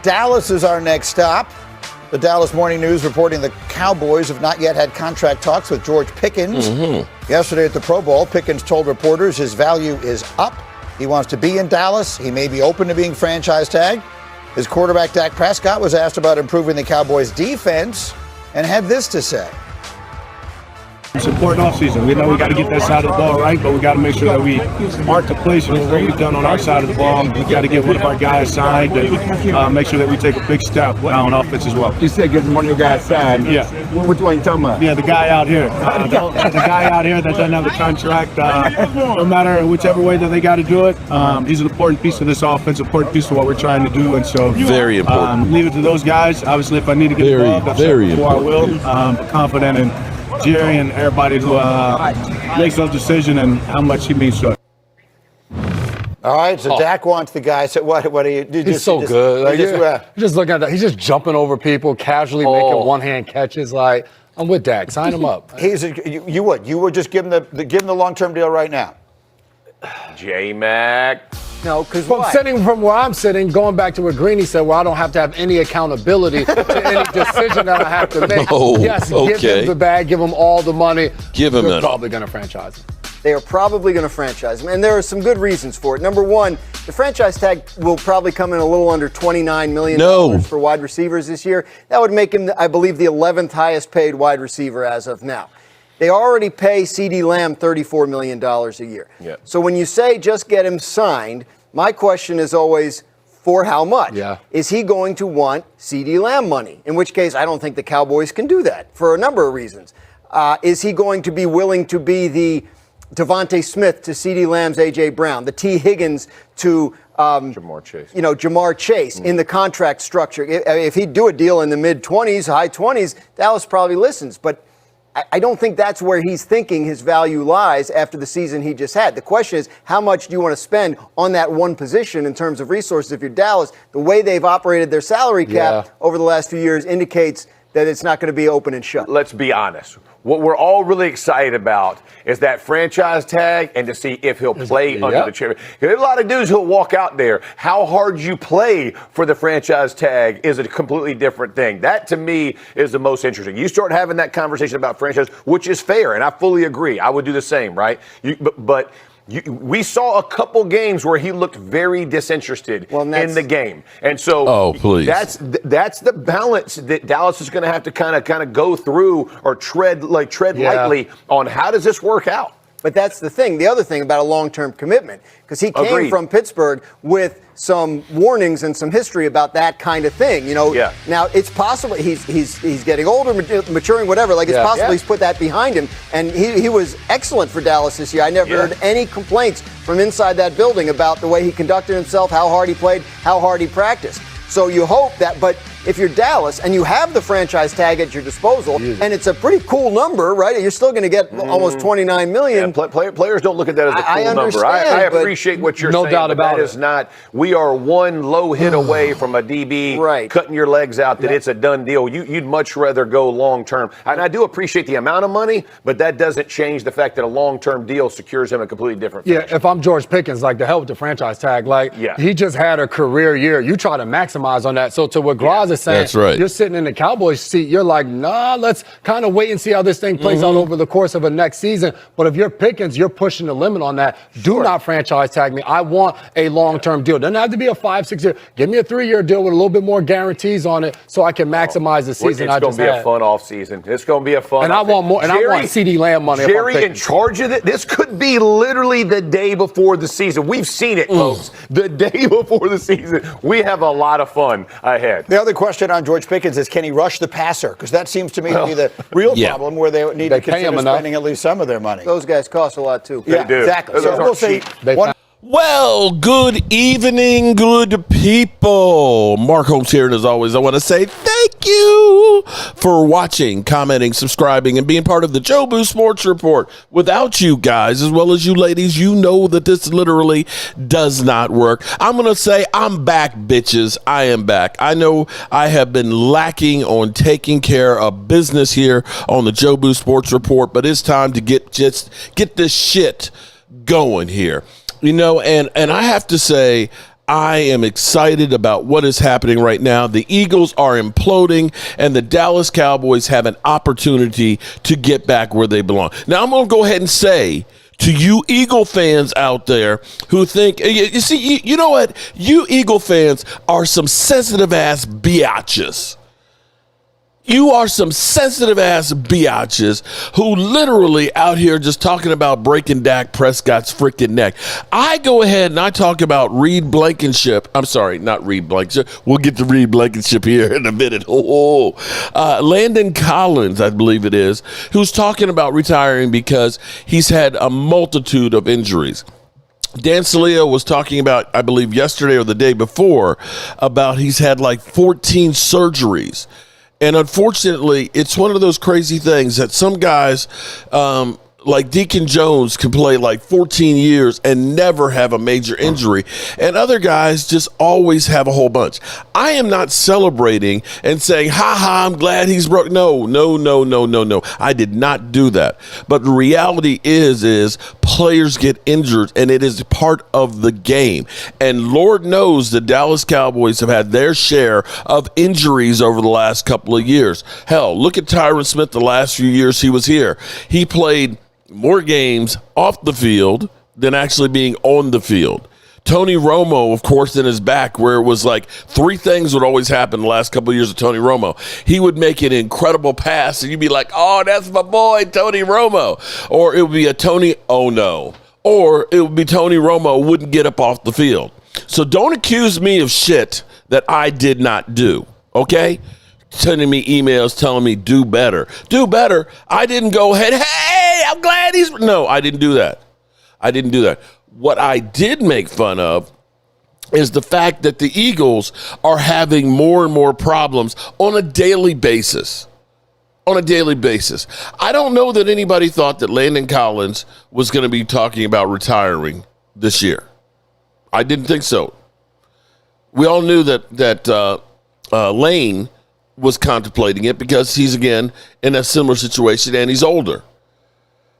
Dallas is our next stop. The Dallas Morning News reporting the Cowboys have not yet had contract talks with George Pickens. Yesterday at the Pro Bowl, Pickens told reporters his value is up. He wants to be in Dallas. He may be open to being franchise tagged. His quarterback, Dak Prescott, was asked about improving the Cowboys' defense and had this to say. It's important offseason. We know we got to get that side of the ball right, but we got to make sure that we mark the place with what we've done on our side of the ball. We got to get one of our guys signed and make sure that we take a big step on offense as well. You said get one of your guys signed. Yeah. Which one you talking about? Yeah, the guy out here. The guy out here that doesn't have the contract. No matter whichever way that they got to do it, he's an important piece of this offense, important piece of what we're trying to do. And so, very important. Leave it to those guys. Obviously, if I need to get involved, I've said before I will. Confident in Jerry and everybody who makes those decisions and how much he means to it. All right, so Dak wants the guy. So what are you? He's so good. Like, you're just looking at that. He's just jumping over people, casually making one-hand catches. Like, I'm with Dak. Sign him up. You would just give him the long-term deal right now. J-Mac. No, because sitting from where I'm sitting, going back to what Greeny said, where I don't have to have any accountability to any decision that I have to make. Yes, give him the bag, give him all the money. Give him They're probably going to franchise him. They are probably going to franchise him, and there are some good reasons for it. Number one, the franchise tag will probably come in a little under $29 million for wide receivers this year. That would make him, I believe, the 11th highest paid wide receiver as of now. They already pay CeeDee Lamb $34 million a year. Yeah. So when you say just get him signed, my question is always, for how much? Yeah. Is he going to want CeeDee Lamb money? In which case, I don't think the Cowboys can do that for a number of reasons. Is he going to be willing to be the Devontae Smith to CeeDee Lamb's A.J. Brown, the T. Higgins to Jamar Chase. Jamar Chase in the contract structure? If he'd do a deal in the mid-20s, high 20s, Dallas probably listens. But I don't think that's where he's thinking his value lies after the season he just had. The question is, how much do you want to spend on that one position in terms of resources? If you're Dallas, the way they've operated their salary cap over the last few years indicates that it's not going to be open and shut. Let's be honest. What we're all really excited about is that franchise tag and to see if he'll play under the chair. There's a lot of dudes who'll walk out there. How hard you play for the franchise tag is a completely different thing. That, to me, is the most interesting. You start having that conversation about franchise, which is fair, and I fully agree. I would do the same, right? We saw a couple games where he looked very disinterested in the game, and so that's the balance that Dallas is going to have to kind of go through or tread lightly on. How does this work out? But that's the thing. The other thing about a long-term commitment, because he came from Pittsburgh with some warnings and some history about that kind of thing. Now it's possible he's getting older, maturing, whatever. Like it's possible he's put that behind him, and he was excellent for Dallas this year. I never heard any complaints from inside that building about the way he conducted himself, how hard he played, how hard he practiced. So you hope that, but if you're Dallas and you have the franchise tag at your disposal, and it's a pretty cool number, right? You're still going to get almost $29 million. Yeah, players don't look at that as a cool number. I appreciate what you're saying. No doubt about it. That is not. We are one low hit away from a DB cutting your legs out. That it's a done deal. You'd much rather go long term, and I do appreciate the amount of money, but that doesn't change the fact that a long term deal secures him a completely different. Yeah, if I'm George Pickens, like the hell with the franchise tag, he just had a career year. You try to maximize on that. So to what Graz is saying, that's right. You're sitting in the Cowboys seat. You're like, nah, let's kind of wait and see how this thing plays out over the course of a next season. But if you're Pickens, you're pushing the limit on that. Do not franchise tag me. I want a long-term deal. Doesn't have to be a 5-6 year. Give me a 3-year deal with a little bit more guarantees on it so I can maximize the season I just had. It's going to be a fun off season. It's going to be a fun. And I want more. And I want CeeDee Lamb money. Jerry in charge of it. This could be literally the day before the season. We've seen it, folks. The day before the season. We have a lot of fun ahead. The other question on George Pickens is, can he rush the passer? Because that seems to me to be the real problem where they need to consider spending at least some of their money. Those guys cost a lot, too. Yeah, they do. Exactly. So we'll see. Well, good evening, good people. Mark Holmes here, and as always, I want to say thank you for watching, commenting, subscribing, and being part of the Jobu Sports Report. Without you guys, as well as you ladies, you know that this literally does not work. I'm going to say I'm back, bitches. I am back. I know I have been lacking on taking care of business here on the Jobu Sports Report, but it's time to get this shit going here. And I have to say, I am excited about what is happening right now. The Eagles are imploding, and the Dallas Cowboys have an opportunity to get back where they belong. Now, I'm going to go ahead and say to you Eagle fans out there who think, you see, you know what? You Eagle fans are some sensitive-ass biatches. You are some sensitive-ass biatches who literally out here just talking about breaking Dak Prescott's freaking neck. I go ahead and I talk about Reed Blankenship. I'm sorry, not Reed Blankenship. We'll get to Reed Blankenship here in a minute. Landon Collins, I believe it is, who's talking about retiring because he's had a multitude of injuries. Dan Saleo was talking about, I believe yesterday or the day before, about he's had like 14 surgeries. And unfortunately, it's one of those crazy things that some guys, like Deacon Jones, can play like 14 years and never have a major injury. And other guys just always have a whole bunch. I am not celebrating and saying, ha, I'm glad he's broke. No. I did not do that. But the reality is players get injured, and it is part of the game. And Lord knows the Dallas Cowboys have had their share of injuries over the last couple of years. Hell, look at Tyron Smith the last few years he was here. He played more games off the field than actually being on the field. Tony Romo, of course, in his back, where it was like three things would always happen the last couple of years of Tony Romo. He would make an incredible pass, and you'd be like, oh, that's my boy, Tony Romo. Or it would be a Tony, oh, no. Or it would be Tony Romo wouldn't get up off the field. So don't accuse me of shit that I did not do, okay? Sending me emails telling me do better. Do better. I didn't go ahead, hey, I'm glad he's... No, I didn't do that. What I did make fun of is the fact that the Eagles are having more and more problems on a daily basis. I don't know that anybody thought that Landon Collins was going to be talking about retiring this year. I didn't think so. We all knew that Lane was contemplating it because he's, again, in a similar situation and he's older.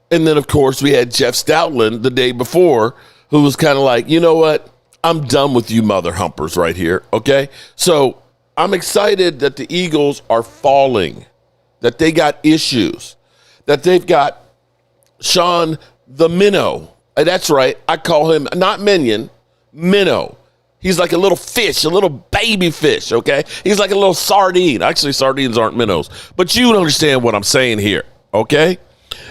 And then, of course, we had Jeff Stoutland the day before who was kind of like, you know what? I'm done with you mother humpers right here, okay? So I'm excited that the Eagles are falling, that they got issues, that they've got Sean the Minnow. That's right. I call him not Minion, Minnow. He's like a little fish, a little baby fish, okay? He's like a little sardine. Actually, sardines aren't minnows. But you understand what I'm saying here, okay?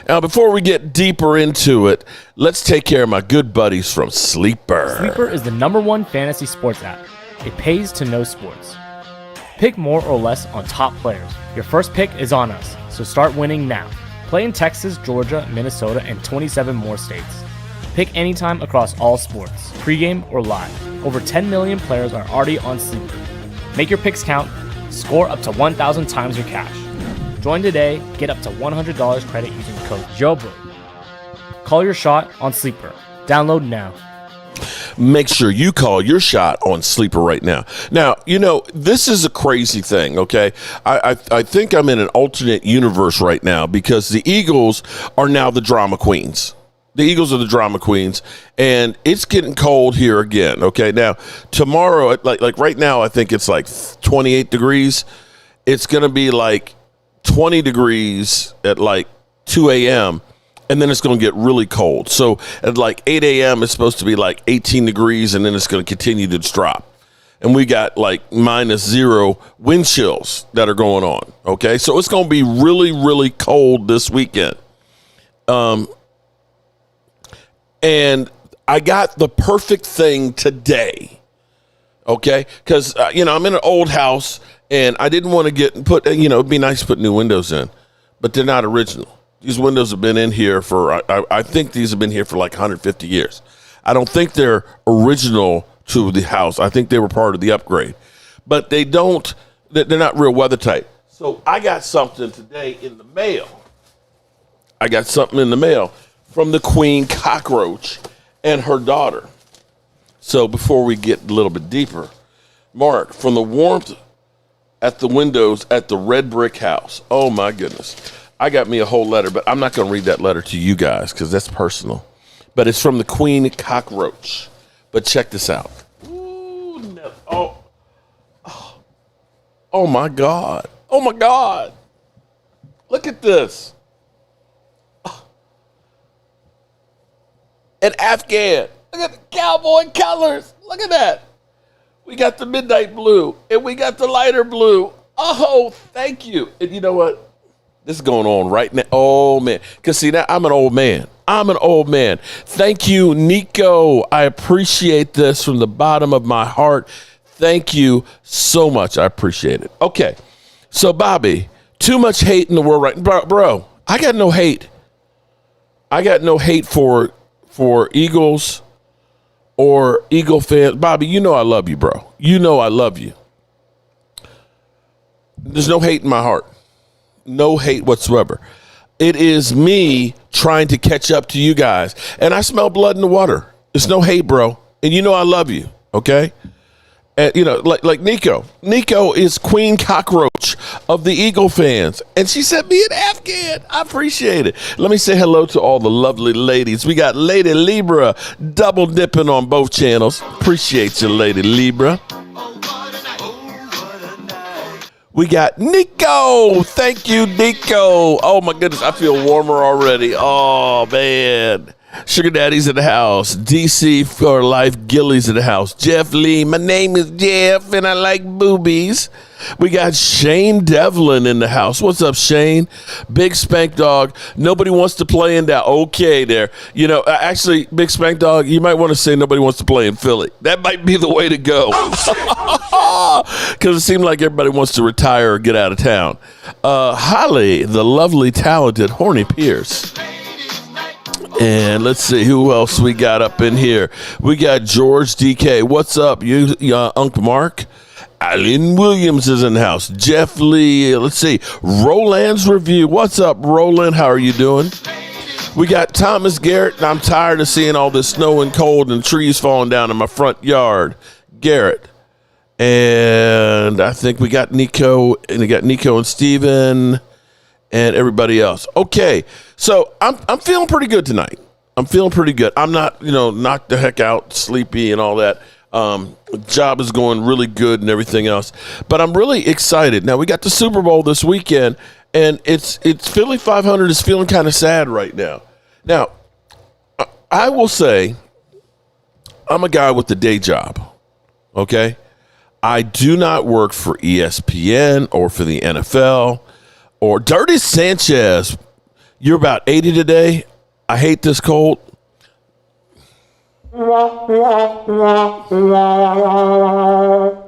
Now, before we get deeper into it, let's take care of my good buddies from Sleeper. Sleeper is the #1 fantasy sports app. It pays to know sports. Pick more or less on top players. Your first pick is on us, so start winning now. Play in Texas, Georgia, Minnesota, and 27 more states. Pick anytime across all sports, pregame or live. Over 10 million players are already on Sleeper. Make your picks count. Score up to 1,000 times your cash. Join today. Get up to $100 credit using code JOBRO. Call your shot on Sleeper. Download now. Make sure you call your shot on Sleeper right now. Now, you know, this is a crazy thing, okay? I think I'm in an alternate universe right now because the Eagles are now the drama queens. The Eagles are the drama queens, and it's getting cold here again, okay? Now, tomorrow, like right now, I think it's like 28 degrees. It's going to be like 20 degrees at like 2 a.m., and then it's going to get really cold. So at like 8 a.m., it's supposed to be like 18 degrees, and then it's going to continue to drop. And we got like -0 wind chills that are going on, okay? So it's going to be really, really cold this weekend. And I got the perfect thing today, okay? Because, I'm in an old house, and I didn't want to it'd be nice to put new windows in, but they're not original. These windows have been in here for, I think these have been here for like 150 years. I don't think they're original to the house. I think they were part of the upgrade. But they're not real weather tight. So I got something today in the mail. From the Queen Cockroach and her daughter. So before we get a little bit deeper, Mark, from the warmth at the windows at the red brick house. Oh, my goodness. I got me a whole letter, but I'm not going to read that letter to you guys because that's personal. But it's from the Queen Cockroach. But check this out. Ooh, Oh my God. Oh my God. Look at this. An Afghan. Look at the cowboy colors. Look at that. We got the midnight blue and we got the lighter blue. Oh, thank you. And you know what? This is going on right now. Oh, man. Because, see, now I'm an old man. Thank you, Nico. I appreciate this from the bottom of my heart. Thank you so much. I appreciate it. Okay. So, Bobby, too much hate in the world right now. Bro, I got no hate. I got no hate for Eagles or Eagle fans. Bobby, you know I love you, bro. You know I love you. There's no hate in my heart. No hate whatsoever. It is me trying to catch up to you guys. And I smell blood in the water. It's no hate, bro. And you know I love you, okay? And, you know, like Nico. Nico is Queen Cockroach of the Eagle fans. And she sent me an Afghan. I appreciate it. Let me say hello to all the lovely ladies. We got Lady Libra double dipping on both channels. Appreciate you, Lady Libra. We got Nico. Thank you, Nico. Oh, my goodness. I feel warmer already. Oh, man. Sugar Daddy's in the house. DC for Life Gillies in the house. Jeff Lee. My name is Jeff, and I like boobies. We got Shane Devlin in the house. What's up, Shane? Big Spank Dog. Nobody wants to play in that. Okay, there. You know, actually, Big Spank Dog, you might want to say nobody wants to play in Philly. That might be the way to go. Because it seemed like everybody wants to retire or get out of town. Holly, the lovely, talented, horny Pierce. And let's see who else we got up in here. We got George DK. What's up, you Uncle Mark? Alan Williams is in the house. Jeff Lee. Let's see. Roland's Review. What's up, Roland? How are you doing? We got Thomas Garrett. I'm tired of seeing all this snow and cold and trees falling down in my front yard. Garrett. And I think we got Nico. And we got Nico and Steven. And everybody else. Okay, so I'm feeling pretty good tonight. I'm feeling pretty good. I'm not, knocked the heck out, sleepy and all that. Job is going really good and everything else. But I'm really excited. Now, we got the Super Bowl this weekend, and it's Philly 500 is feeling kind of sad right now. Now, I will say I'm a guy with a day job, okay? I do not work for ESPN or for the NFL. Or Dirty Sanchez, you're about 80 today. I hate this cold.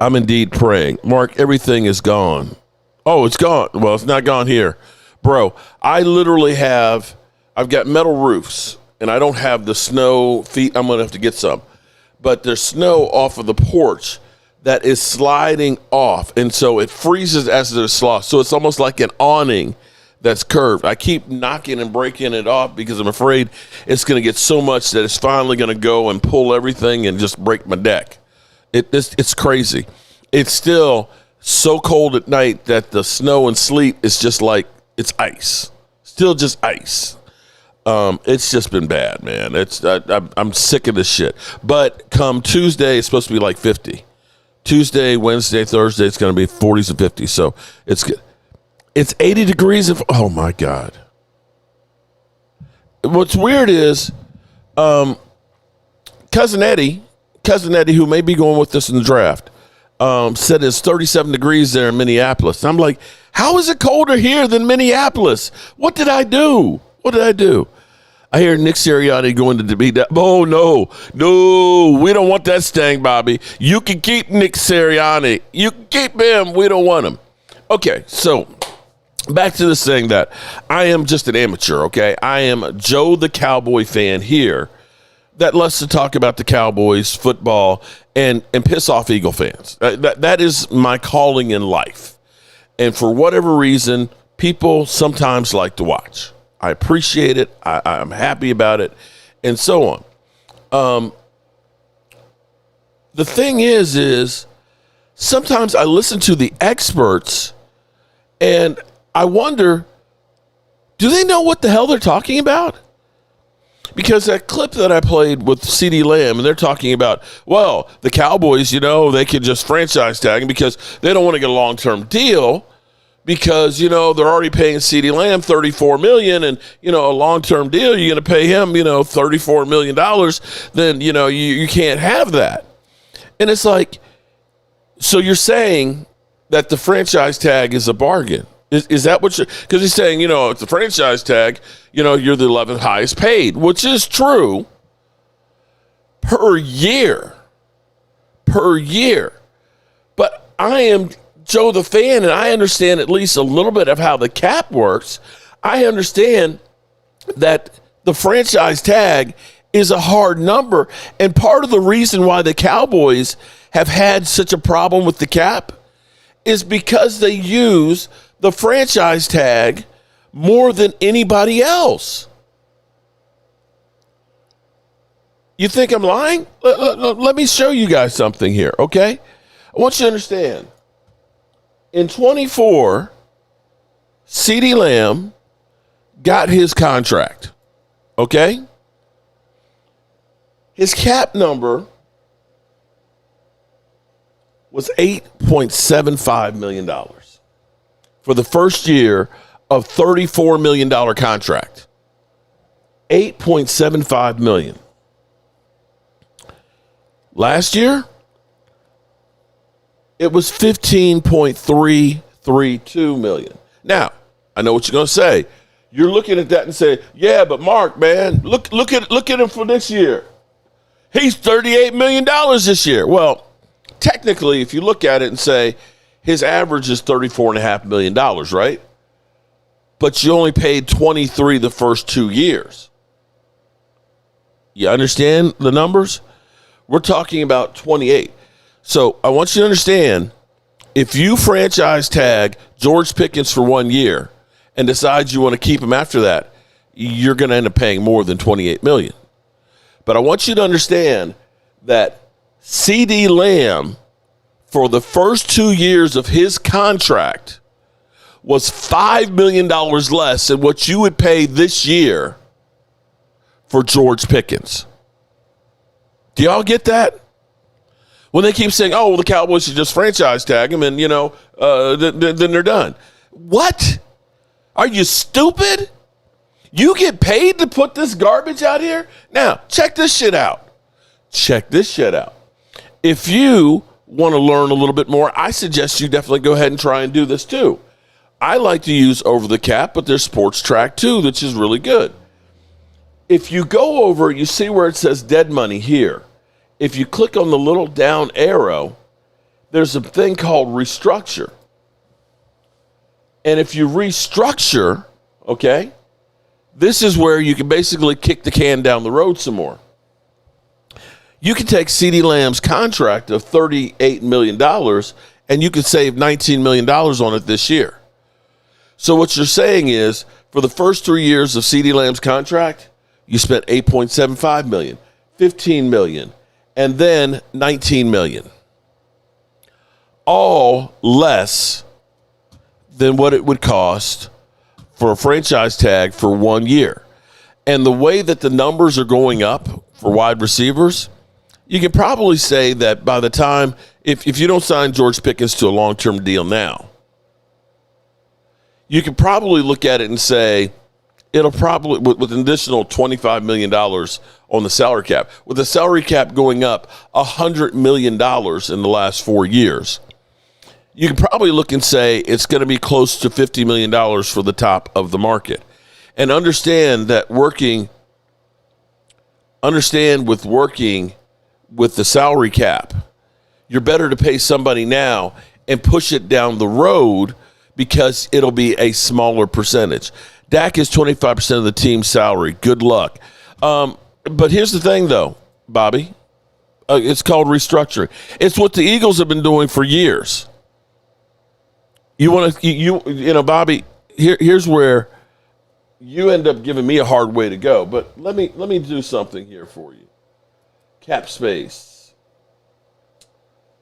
I'm indeed praying. Mark, everything is gone. Oh, it's gone. Well, it's not gone here. Bro, I literally I've got metal roofs, and I don't have the snow feet. I'm going to have to get some. But there's snow off of the porch that is sliding off, and so it freezes as there's sloth. So it's almost like an awning that's curved. I keep knocking and breaking it off because I'm afraid it's going to get so much that it's finally going to go and pull everything and just break my deck. It's crazy. It's still so cold at night that the snow and sleet is just like it's ice. Still just ice. It's just been bad, man. I'm sick of this shit. But come Tuesday, it's supposed to be like 50. Tuesday, Wednesday, Thursday, it's going to be 40s and 50s. So it's 80 degrees. Oh, my God. What's weird is Cousin Eddie, who may be going with us in the draft, said it's 37 degrees there in Minneapolis. I'm like, how is it colder here than Minneapolis? What did I do? I hear Nick Sirianni going to be that. Oh, no, we don't want that stang, Bobby. You can keep Nick Sirianni. You can keep him. We don't want him. Okay, so back to this thing that I am just an amateur, okay? I am Joe the Cowboy fan here that loves to talk about the Cowboys, football, and piss off Eagle fans. That is my calling in life. And for whatever reason, people sometimes like to watch. I appreciate it. I'm happy about it, and so on. The thing is sometimes I listen to the experts, and I wonder, do they know what the hell they're talking about? Because that clip that I played with CeeDee Lamb, and they're talking about, well, the Cowboys, they could just franchise tag him because they don't want to get a long-term deal because, they're already paying CeeDee Lamb $34 million and, a long-term deal, you're going to pay him, $34 million, then, you can't have that. And it's like, so you're saying that the franchise tag is a bargain. Is that what you're – because he's saying, it's a franchise tag, you're the 11th highest paid, which is true per year. But I am Joe the fan, and I understand at least a little bit of how the cap works. I understand that the franchise tag is a hard number, and part of the reason why the Cowboys have had such a problem with the cap is because they use – the franchise tag more than anybody else. You think I'm lying? Let me show you guys something here, okay? I want you to understand. In 24, CeeDee Lamb got his contract, okay? His cap number was $8.75 million. For the first year of $34 million contract. $8.75 million. Last year, it was $15.332 million. Now, I know what you're going to say. You're looking at that and say, yeah, but Mark, man, look at him for this year. He's $38 million this year. Well, technically, if you look at it and say, his average is $34.5 million, right? But you only paid $23 the first 2 years. You understand the numbers? We're talking about 28. So I want you to understand, if you franchise tag George Pickens for 1 year and decide you want to keep him after that, you're going to end up paying more than $28 million. But I want you to understand that CeeDee Lamb, for the first 2 years of his contract, was $5 million less than what you would pay this year for George Pickens. Do y'all get that? When they keep saying, oh, well, the Cowboys should just franchise tag him and, then they're done. What? Are you stupid? You get paid to put this garbage out here? Now, check this shit out. If you want to learn a little bit more, I suggest you definitely go ahead and try and do this too. I like to use Over the Cap, but there's Sports Track too, which is really good. If you go over, you see where it says dead money here. If you click on the little down arrow, there's a thing called restructure. And if you restructure, okay, this is where you can basically kick the can down the road some more. You can take CeeDee Lamb's contract of $38 million and you could save $19 million on it this year. So what you're saying is, for the first 3 years of CeeDee Lamb's contract, you spent $8.75 million, $15 million, and then $19 million. All less than what it would cost for a franchise tag for 1 year. And the way that the numbers are going up for wide receivers, you can probably say that by the time, if you don't sign George Pickens to a long-term deal now, you can probably look at it and say it'll probably, with an additional $25 million on the salary cap, with the salary cap going up $100 million in the last 4 years, you can probably look and say it's going to be close to $50 million for the top of the market. And understand with working with the salary cap, you're better to pay somebody now and push it down the road because it'll be a smaller percentage. Dak is 25% of the team's salary. Good luck. But here's the thing, though, Bobby. It's called restructuring. It's what the Eagles have been doing for years. Bobby, here's where you end up giving me a hard way to go. But let me do something here for you. Cap space.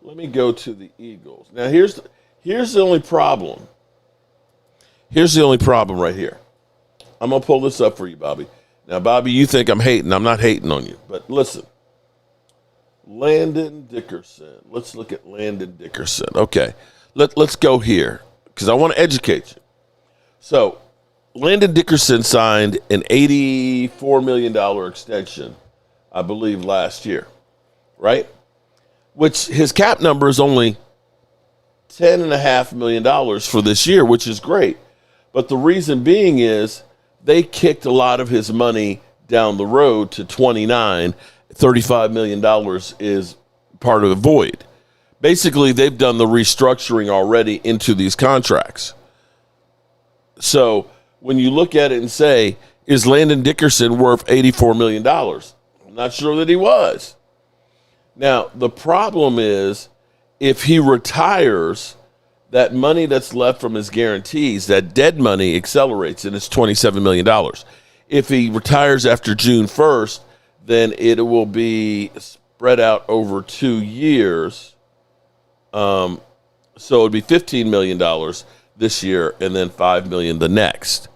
Let me go to the Eagles. Now, here's the only problem. Here's the only problem right here. I'm going to pull this up for you, Bobby. Now, Bobby, you think I'm hating. I'm not hating on you. But listen, Landon Dickerson. Let's look at Landon Dickerson. Okay, let's go here because I want to educate you. So, Landon Dickerson signed an $84 million extension, I believe, last year, right? Which his cap number is only $10.5 million for this year, which is great. But the reason being is they kicked a lot of his money down the road to 29. $35 million is part of the void. Basically, they've done the restructuring already into these contracts. So when you look at it and say, is Landon Dickerson worth $84 million? I'm not sure that he was. Now, the problem is if he retires, that money that's left from his guarantees, that dead money accelerates, and it's $27 million. If he retires after June 1st, then it will be spread out over 2 years. So it would be $15 million this year and then $5 million the next.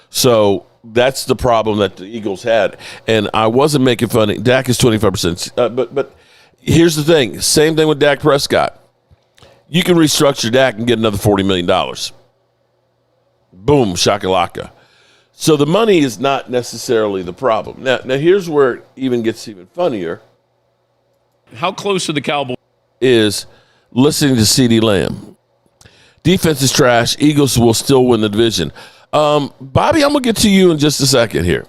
So that's the problem that the Eagles had. And I wasn't making fun of Dak is 25%. But here's the thing. Same thing with Dak Prescott. You can restructure Dak and get another $40 million. Boom, shakalaka. So the money is not necessarily the problem. Now here's where it even gets even funnier. How close to the Cowboys is listening to CeeDee Lamb. Defense is trash. Eagles will still win the division. Bobby, I'm going to get to you in just a second here.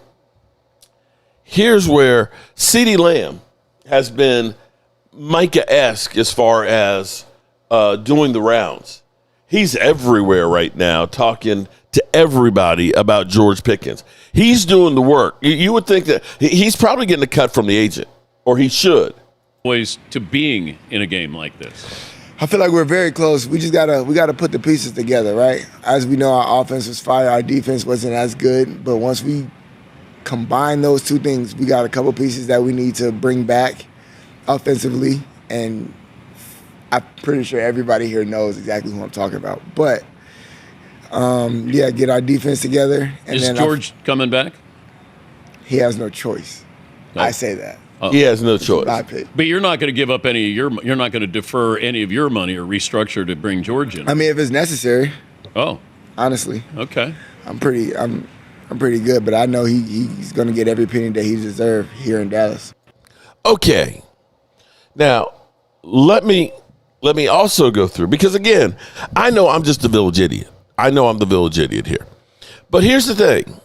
Here's where CeeDee Lamb has been Micah-esque as far as doing the rounds. He's everywhere right now talking to everybody about George Pickens. He's doing the work. You would think that he's probably getting a cut from the agent, or he should. Ways to being in a game like this. I feel like we're very close. We gotta put the pieces together, right? As we know, our offense was fire, our defense wasn't as good, but once we combine those two things, we got a couple pieces that we need to bring back offensively, and I'm pretty sure everybody here knows exactly who I'm talking about. But get our defense together. And is George coming back? He has no choice. No. I say that. He has no choice. But you're not going to give up any of your. You're not going to defer any of your money or restructure to bring George in. I mean, if it's necessary. Oh, honestly. Okay. I'm pretty good, but I know he's going to get every penny that he deserves here in Dallas. Okay. Now, let me also go through, because again, I know I'm just the village idiot. I know I'm the village idiot here. But here's the thing.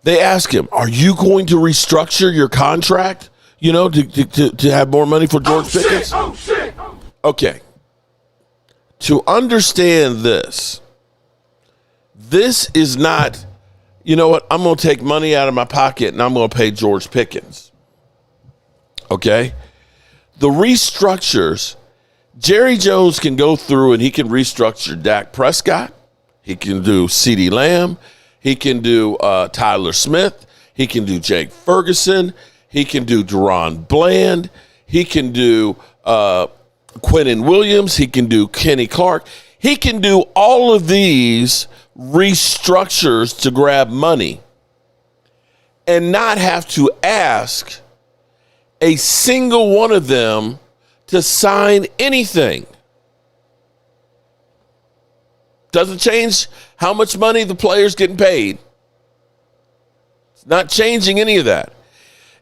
They ask him, are you going to restructure your contract, to have more money for George Pickens? Okay. To understand this is not, you know what, I'm going to take money out of my pocket and I'm going to pay George Pickens. Okay? The restructures, Jerry Jones can go through and he can restructure Dak Prescott. He can do CeeDee Lamb. He can do Tyler Smith. He can do Jake Ferguson. He can do Deron Bland. He can do Quinnen Williams. He can do Kenny Clark. He can do all of these restructures to grab money and not have to ask a single one of them to sign anything. Doesn't change how much money the player's getting paid. It's not changing any of that.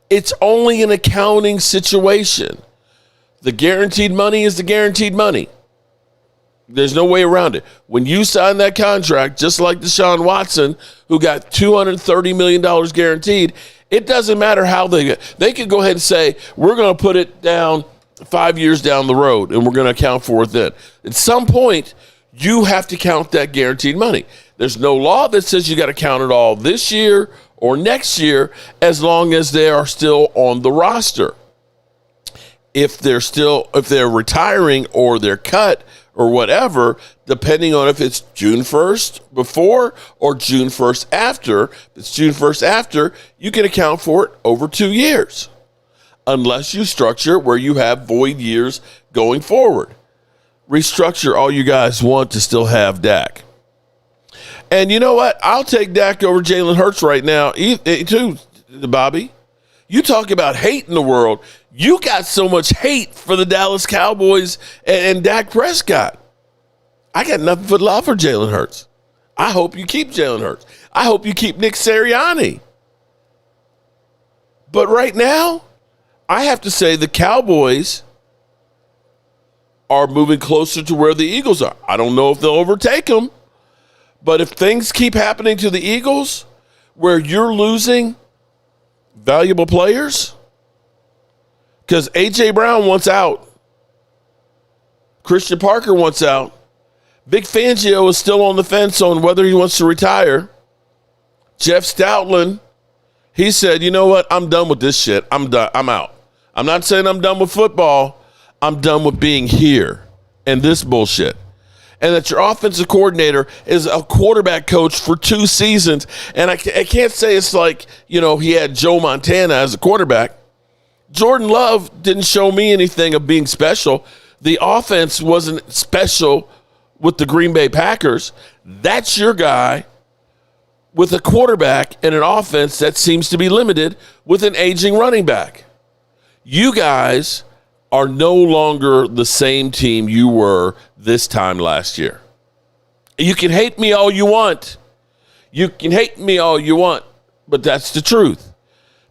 It's only an accounting situation. The guaranteed money is the guaranteed money. There's no way around it. When you sign that contract, just like Deshaun Watson, who got $230 million guaranteed, it doesn't matter how they could go ahead and say, we're going to put it down 5 years down the road, and we're going to account for it then. At some point, you have to count that guaranteed money. There's no law that says you got to count it all this year or next year, as long as they are still on the roster. If they're retiring or they're cut or whatever, depending on if it's June 1st before or June 1st after, if it's June 1st after, you can account for it over 2 years, unless you structure where you have void years going forward. Restructure all you guys want to still have Dak. And you know what? I'll take Dak over Jalen Hurts right now, too. Bobby. You talk about hate in the world. You got so much hate for the Dallas Cowboys and Dak Prescott. I got nothing but love for Jalen Hurts. I hope you keep Jalen Hurts. I hope you keep Nick Sirianni. But right now, I have to say the Cowboys are moving closer to where the Eagles are. I don't know if they'll overtake them, but if things keep happening to the Eagles where you're losing valuable players, because A.J. Brown wants out, Christian Parker wants out, Vic Fangio is still on the fence on whether he wants to retire. Jeff Stoutland, he said, you know what, I'm done with this shit. I'm done. I'm out. I'm not saying I'm done with football. I'm done with being here and this bullshit. And that your offensive coordinator is a quarterback coach for 2 seasons. And I can't say it's like, you know, he had Joe Montana as a quarterback. Jordan Love didn't show me anything of being special. The offense wasn't special with the Green Bay Packers. That's your guy with a quarterback and an offense that seems to be limited with an aging running back. You guys are no longer the same team you were this time last year. You can hate me all you want. You can hate me all you want, but that's the truth.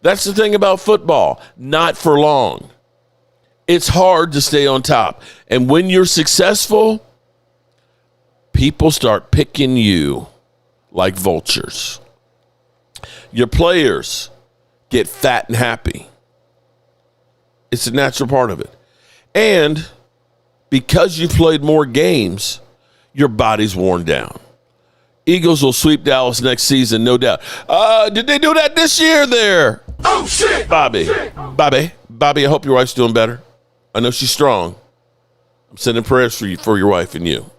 That's the thing about football. Not for long. It's hard to stay on top. And when you're successful, people start picking you like vultures. Your players get fat and happy. It's a natural part of it. And because you've played more games, your body's worn down. Eagles will sweep Dallas next season, no doubt. Did they do that this year there? Oh, shit! Bobby, I hope your wife's doing better. I know she's strong. I'm sending prayers for your wife and you.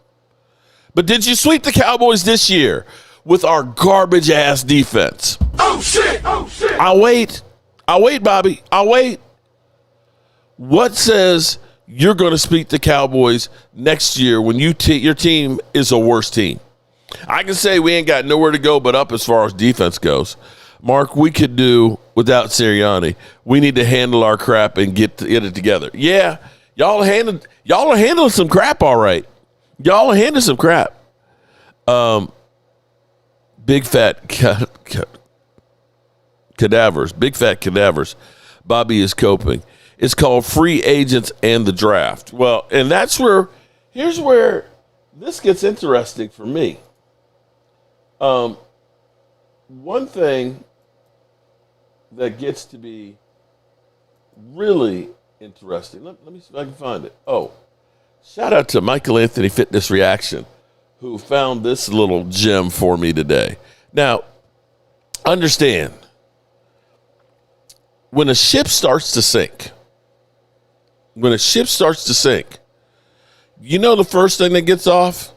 But did you sweep the Cowboys this year with our garbage-ass defense? Oh, shit! I'll wait, Bobby. I'll wait. What says you're going to sweep the Cowboys next year when your team is a worse team? I can say we ain't got nowhere to go but up as far as defense goes. Mark, we could do without Sirianni. We need to handle our crap and get it together. Yeah, y'all are handling some crap all right. Y'all are handling some crap. Big fat cadavers. Big fat cadavers. Bobby is coping. It's called Free Agents and the Draft. Well, and here's where this gets interesting for me. One thing that gets to be really interesting. Let me see if I can find it. Oh, shout out to Michael Anthony Fitness Reaction, who found this little gem for me today. Now, understand, when a ship starts to sink, you know the first thing that gets off?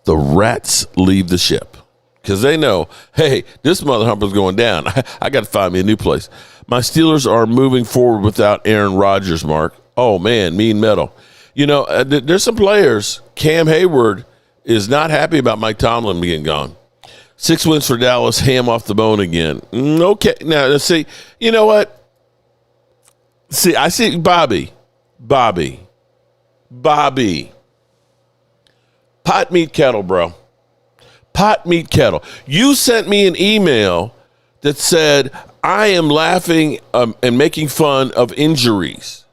The rats leave the ship. Because they know, hey, this mother humper's going down. I got to find me a new place. My Steelers are moving forward without Aaron Rodgers, Mark. Oh, man, mean metal. You know, there's some players. Cam Hayward is not happy about Mike Tomlin being gone. 6 wins for Dallas, ham off the bone again. Okay, now, see, you know what? See, I see Bobby. Pot meat kettle, bro. Pot meat kettle. You sent me an email that said, I am laughing and making fun of injuries.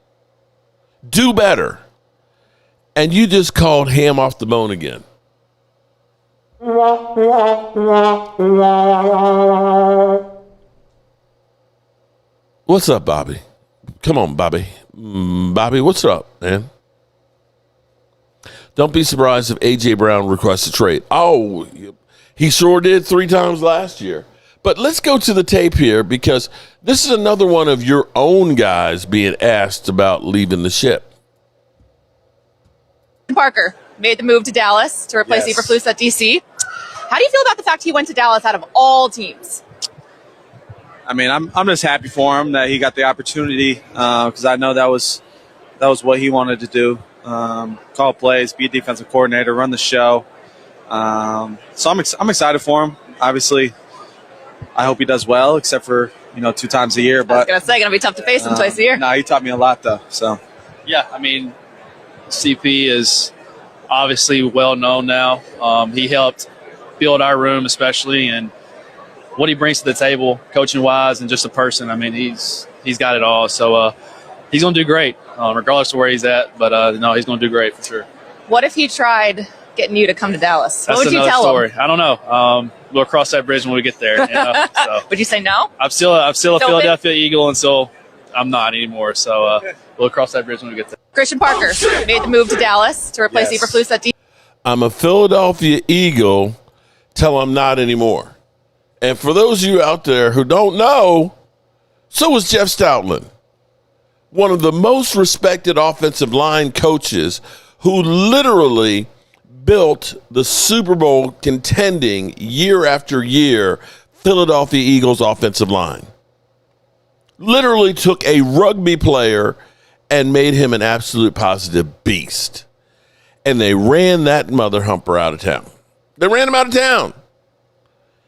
Do better. And you just called ham off the bone again. What's up, Bobby? Come on, Bobby. Bobby, what's up, man? Don't be surprised if A.J. Brown requests a trade. Oh, he sure did 3 times last year. But let's go to the tape here because this is another one of your own guys being asked about leaving the ship. Parker made the move to Dallas to replace Eberflus at DC. How do you feel about the fact he went to Dallas out of all teams? I mean, I'm just happy for him that he got the opportunity because I know that was what he wanted to do. Call plays, be a defensive coordinator, run the show. So I'm excited for him. Obviously, I hope he does well, except for 2 times a year. I was But going to say, going to be tough to face him twice a year. No, he taught me a lot, though. So Yeah, I mean, CP is obviously well known now. He helped build our room, especially, and what he brings to the table, coaching wise, and just a person. I mean, he's got it all. So he's going to do great, regardless of where he's at. But no, he's going to do great for sure. What if he tried getting you to come to Dallas? That's What would you another tell story. him? I don't know. We'll cross that bridge when we get there. So. Would you say no? I'm still a Still Philadelphia Eagle, and so I'm not anymore. So we'll cross that bridge when we get there. Christian Parker made the move to Dallas to replace Eberflus at D. I'm a Philadelphia Eagle till I'm not anymore. And for those of you out there who don't know, so was Jeff Stoutland, one of the most respected offensive line coaches who literally built the Super Bowl contending year after year Philadelphia Eagles offensive line. Literally took a rugby player and made him an absolute positive beast. And they ran that mother humper out of town. They ran him out of town.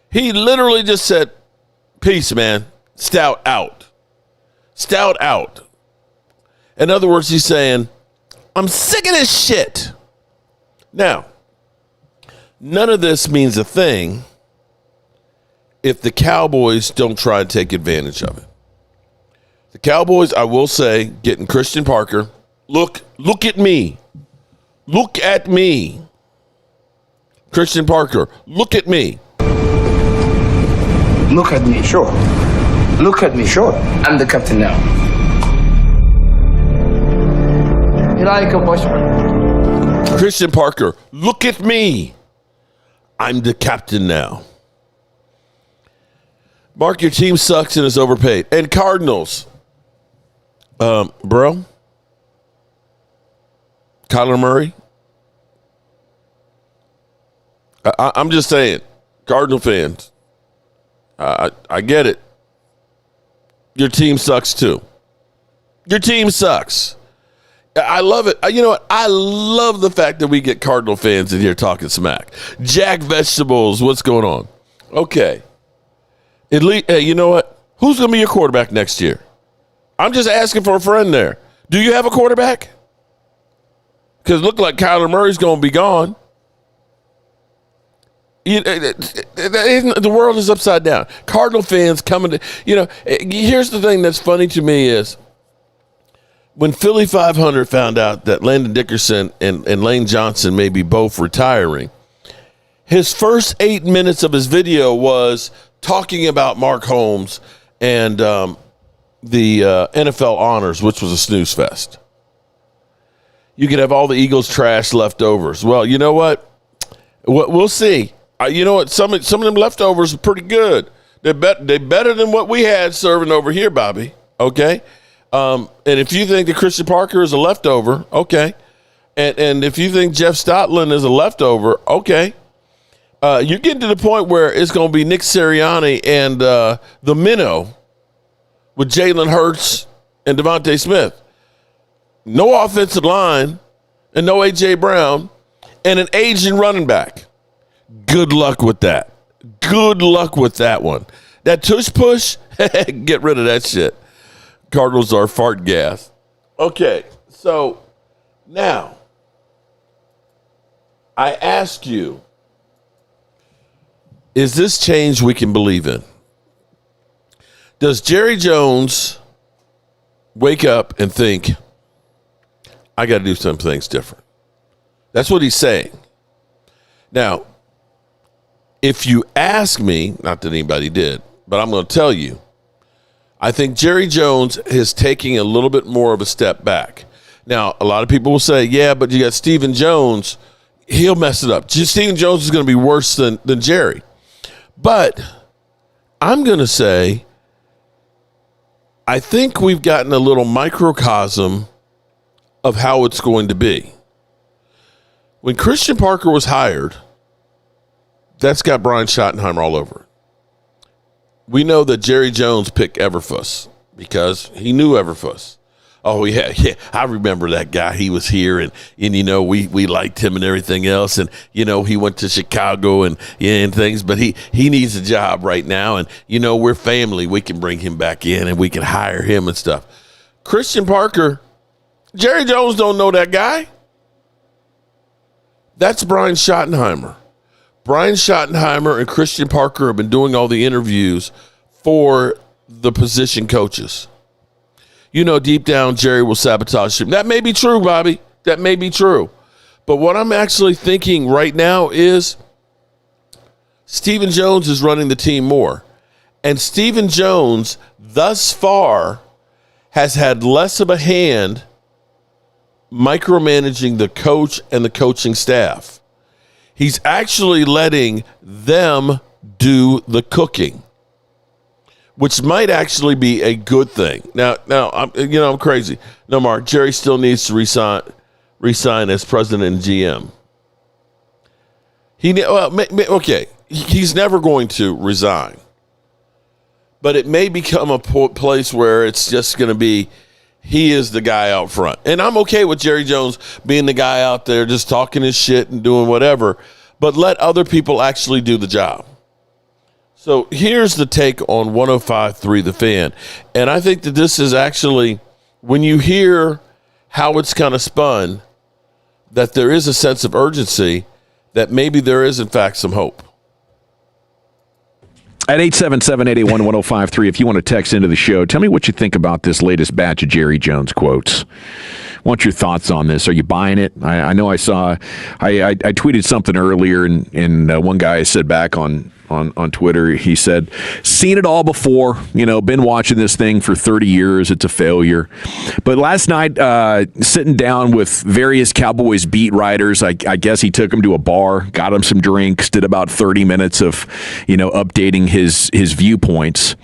He literally just said, peace, man. Stout out. Stout out. In other words, he's saying, I'm sick of this shit. Now, none of this means a thing if the Cowboys don't try to take advantage of it. The Cowboys, I will say, getting Christian Parker. Look at me. Look at me. Christian Parker, look at me. Look at me. Sure. Look at me. Sure. I'm the captain now. You like a Bushman? Christian Parker, look at me. I'm the captain now. Mark, your team sucks and is overpaid. And Cardinals, bro, Kyler Murray. I'm just saying, Cardinal fans, I get it. Your team sucks too. Your team sucks. I love it. You know what? I love the fact that we get Cardinal fans in here talking smack. Jack Vegetables, what's going on? Okay. At least, hey, you know what? Who's going to be your quarterback next year? I'm just asking for a friend there. Do you have a quarterback? Because it looked like Kyler Murray's going to be gone. The world is upside down. Cardinal fans coming to, here's the thing that's funny to me is when Philly 500 found out that Landon Dickerson and Lane Johnson may be both retiring, his first 8 minutes of his video was talking about Mark Holmes and the NFL honors, which was a snooze fest. You could have all the Eagles trash leftovers. Well, you know what? We'll see. You know what? Some of them leftovers are pretty good. They're better than what we had serving over here, Bobby. Okay? And if you think that Christian Parker is a leftover, okay. And if you think Jeff Stoutland is a leftover, okay. You're getting to the point where it's going to be Nick Sirianni and the minnow with Jalen Hurts and Devontae Smith. No offensive line and no A.J. Brown and an aging running back. Good luck with that. Good luck with that one. That tush push, get rid of that shit. Cardinals are fart gas. Okay, so now I ask you, is this change we can believe in? Does Jerry Jones wake up and think, I got to do some things different? That's what he's saying. Now, if you ask me, not that anybody did, but I'm going to tell you, I think Jerry Jones is taking a little bit more of a step back. Now, a lot of people will say, yeah, but you got Stephen Jones. He'll mess it up. Stephen Jones is going to be worse than Jerry. But I'm going to say, I think we've gotten a little microcosm of how it's going to be. When Christian Parker was hired, that's got Brian Schottenheimer all over it. We know that Jerry Jones picked Eberflus because he knew Eberflus. Oh, yeah. I remember that guy. He was here, and we liked him and everything else. And, he went to Chicago and things, but he needs a job right now. And, we're family. We can bring him back in, and we can hire him and stuff. Christian Parker, Jerry Jones don't know that guy. That's Brian Schottenheimer. Brian Schottenheimer and Christian Parker have been doing all the interviews for the position coaches. Deep down, Jerry will sabotage him. That may be true, Bobby. That may be true. But what I'm actually thinking right now is Stephen Jones is running the team more. And Stephen Jones, thus far, has had less of a hand micromanaging the coach and the coaching staff. He's actually letting them do the cooking, which might actually be a good thing. Now, I'm crazy. No, Mark, Jerry still needs to resign as president and GM. He's never going to resign, but it may become a place where it's just going to be he is the guy out front. And I'm okay with Jerry Jones being the guy out there just talking his shit and doing whatever, but let other people actually do the job. So here's the take on 105.3 The Fan. And I think that this is actually, when you hear how it's kind of spun, that there is a sense of urgency, that maybe there is, in fact, some hope. At 877-881-1053, if you want to text into the show, tell me what you think about this latest batch of Jerry Jones quotes. I want your thoughts on this. Are you buying it? I know I tweeted something earlier, and one guy said back on Twitter, he said, seen it all before, been watching this thing for 30 years. It's a failure. But last night, sitting down with various Cowboys beat writers, I guess he took them to a bar, got them some drinks, did about 30 minutes of, updating his viewpoints.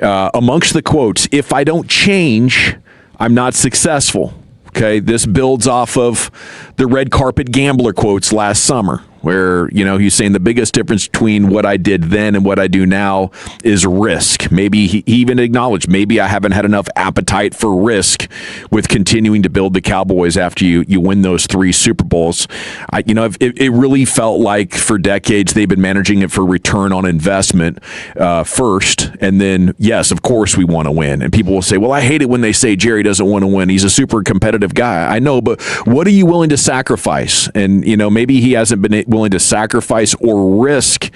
Amongst the quotes, if I don't change, I'm not successful. Okay, this builds off of the red carpet gambler quotes last summer, where, he's saying the biggest difference between what I did then and what I do now is risk. Maybe he even acknowledged, maybe I haven't had enough appetite for risk with continuing to build the Cowboys after you win those 3 Super Bowls. It really felt like for decades they've been managing it for return on investment first, and then, yes, of course we want to win. And people will say, well, I hate it when they say Jerry doesn't want to win. He's a super competitive guy. I know, but what are you willing to sacrifice? And, maybe he hasn't been willing to sacrifice or risk,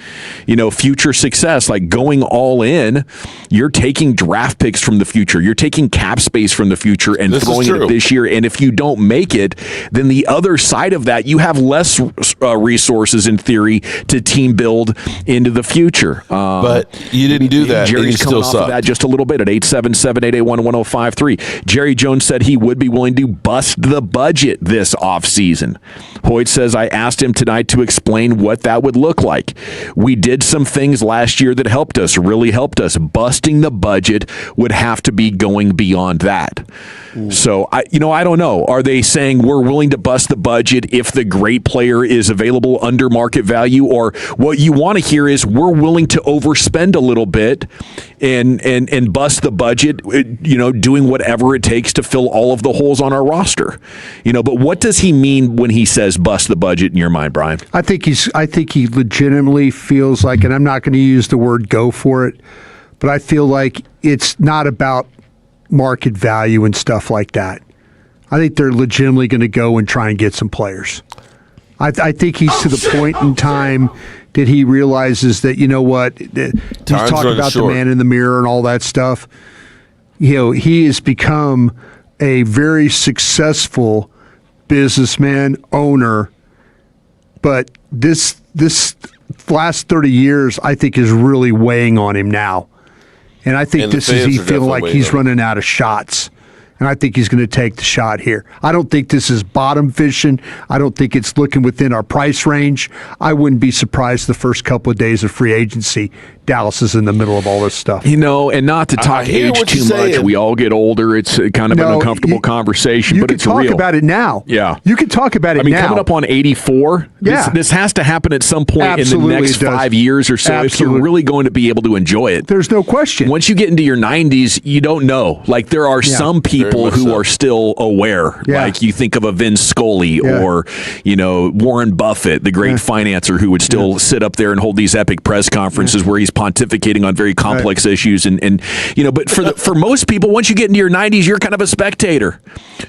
future success, like going all in. You're taking draft picks from the future. You're taking cap space from the future and throwing it this year. And if you don't make it, then the other side of that, you have less resources in theory to team build into the future. But you didn't do that. Jerry's coming off of that just a little bit at 877-881-1053. Jerry Jones said he would be willing to bust the budget this offseason. Hoyt says, I asked him tonight to explain what that would look like. We did some things last year that helped us, really helped us. Busting the budget would have to be going beyond that. So, I don't know. Are they saying we're willing to bust the budget if the great player is available under market value? Or what you want to hear is we're willing to overspend a little bit and bust the budget, doing whatever it takes to fill all of the holes on our roster. But what does he mean when he says bust the budget in your mind, Brian? I think he legitimately feels like, and I'm not going to use the word go for it, but I feel like it's not about market value and stuff like that. I think they're legitimately going to go and try and get some players. I think he's to the point in time that he realizes that, he's talking about the man in the mirror and all that stuff. He has become a very successful businessman, owner, but this last 30 years, I think, is really weighing on him now. And I think this is he feeling like he's running out of shots. And I think he's going to take the shot here. I don't think this is bottom fishing. I don't think it's looking within our price range. I wouldn't be surprised the first couple of days of free agency Dallas is in the middle of all this stuff. And not to talk age too much. We all get older. It's kind of an uncomfortable conversation, but it's real. You can talk about it now. Yeah. You can talk about it now. Coming up on 84, this has to happen at some point in the next 5 years or so if you're really going to be able to enjoy it. There's no question. Once you get into your 90s, you don't know. Like, there are some people who are still aware. Yeah. Like, you think of a Vince Scully or, Warren Buffett, the great financer who would still sit up there and hold these epic press conferences where he's pontificating on very complex issues. But for most people, once you get into your 90s, you're kind of a spectator.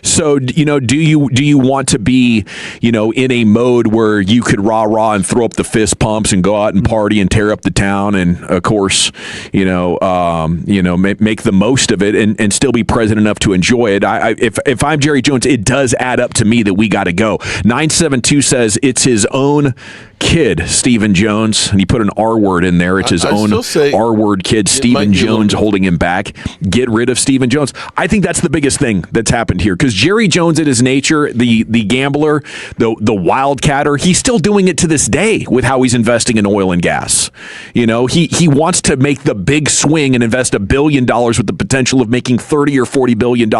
So, do you want to be, in a mode where you could rah and throw up the fist pumps and go out and party and tear up the town and, of course, make the most of it and still be present enough to enjoy it? If I'm Jerry Jones, it does add up to me that we got to go. 972 says it's his own kid, Stephen Jones, and he put an R word in there. It's his own R word kid, Stephen Jones, holding him back. Get rid of Stephen Jones. I think that's the biggest thing that's happened here, because Jerry Jones, at his nature, the gambler, the wildcatter, he's still doing it to this day with how he's investing in oil and gas. He wants to make the big swing and invest $1 billion with the potential of making $30 or $40 billion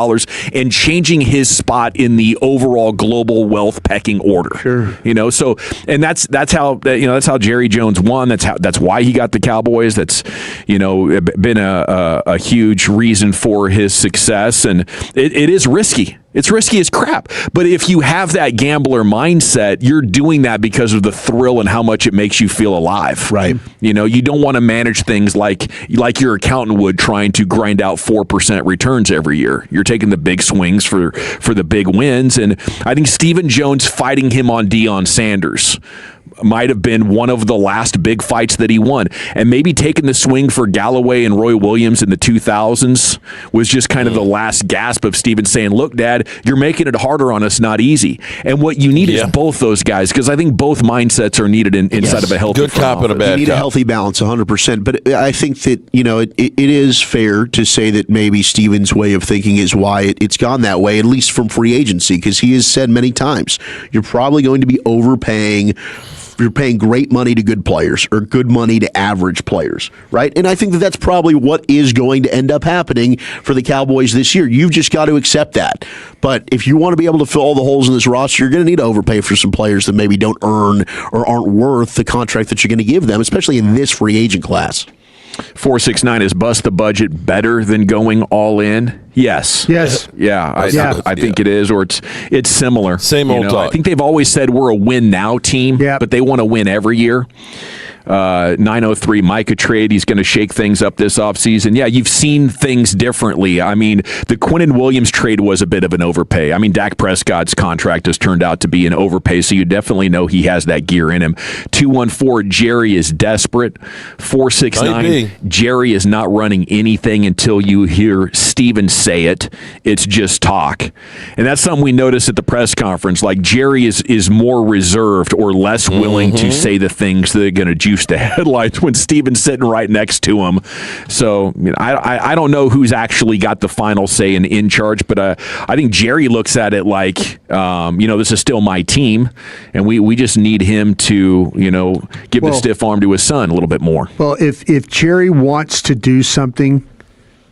and changing his spot in the overall global wealth pecking order. Sure. So, and that's how Jerry Jones won. That's why he got the Cowboys. That's been a huge reason for his success, and it is risky. It's risky as crap. But if you have that gambler mindset, you're doing that because of the thrill and how much it makes you feel alive. Right. You don't want to manage things like your accountant would, trying to grind out 4% returns every year. You're taking the big swings for the big wins. And I think Stephen Jones fighting him on Deion Sanders might have been one of the last big fights that he won. And maybe taking the swing for Galloway and Roy Williams in the 2000s was just kind of the last gasp of Stephen saying, look, Dad, you're making it harder on us, not easy. And what you need is both those guys, because I think both mindsets are needed inside of a healthy good cop and a bad You need a healthy balance, 100%. But I think that, it is fair to say that maybe Stephen's way of thinking is why it's gone that way, at least from free agency, because he has said many times, you're probably going to be overpaying. You're paying great money to good players or good money to average players, right? And I think that that's probably what is going to end up happening for the Cowboys this year. You've just got to accept that. But if you want to be able to fill all the holes in this roster, you're going to need to overpay for some players that maybe don't earn or aren't worth the contract that you're going to give them, especially in this free agent class. 469, is bust the budget better than going all in? Yes. Yeah, I think it is, or it's similar. Same old talk. I think they've always said we're a win now team, but they want to win every year. 903, Micah trade, he's going to shake things up this offseason. Yeah, you've seen things differently. I mean, the Quinnen Williams trade was a bit of an overpay. I mean, Dak Prescott's contract has turned out to be an overpay, so you definitely know he has that gear in him. 214, Jerry is desperate. 469, Jerry is not running anything until you hear Steven say it. It's just talk. And that's something we noticed at the press conference. Like, Jerry is more reserved or less willing to say the things that are going to juice the headlights when Steven's sitting right next to him. So I don't know who's actually got the final say in charge, but I think Jerry looks at it like, this is still my team, and we just need him to, give the stiff arm to his son a little bit more. Well, if Jerry wants to do something,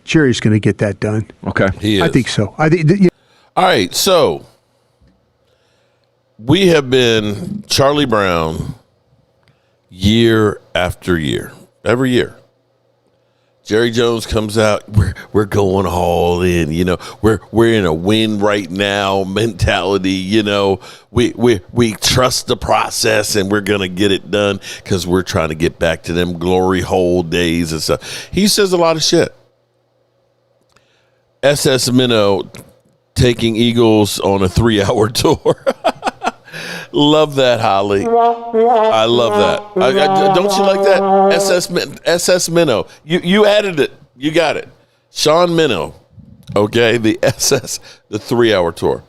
Jerry's going to get that done. Okay. He is. I think so. All right, so we have been Charlie Brown year after year, every year. Jerry Jones comes out, we're going all in, we're in a win right now mentality, we trust the process and we're gonna get it done because we're trying to get back to them glory hole days and stuff. He says a lot of shit. SS Minnow taking Eagles on a 3-hour tour. Love that, Holly. I love that. Don't you like that? SS Minnow. You added it. You got it. Sean Minnow. Okay, the 3-hour tour.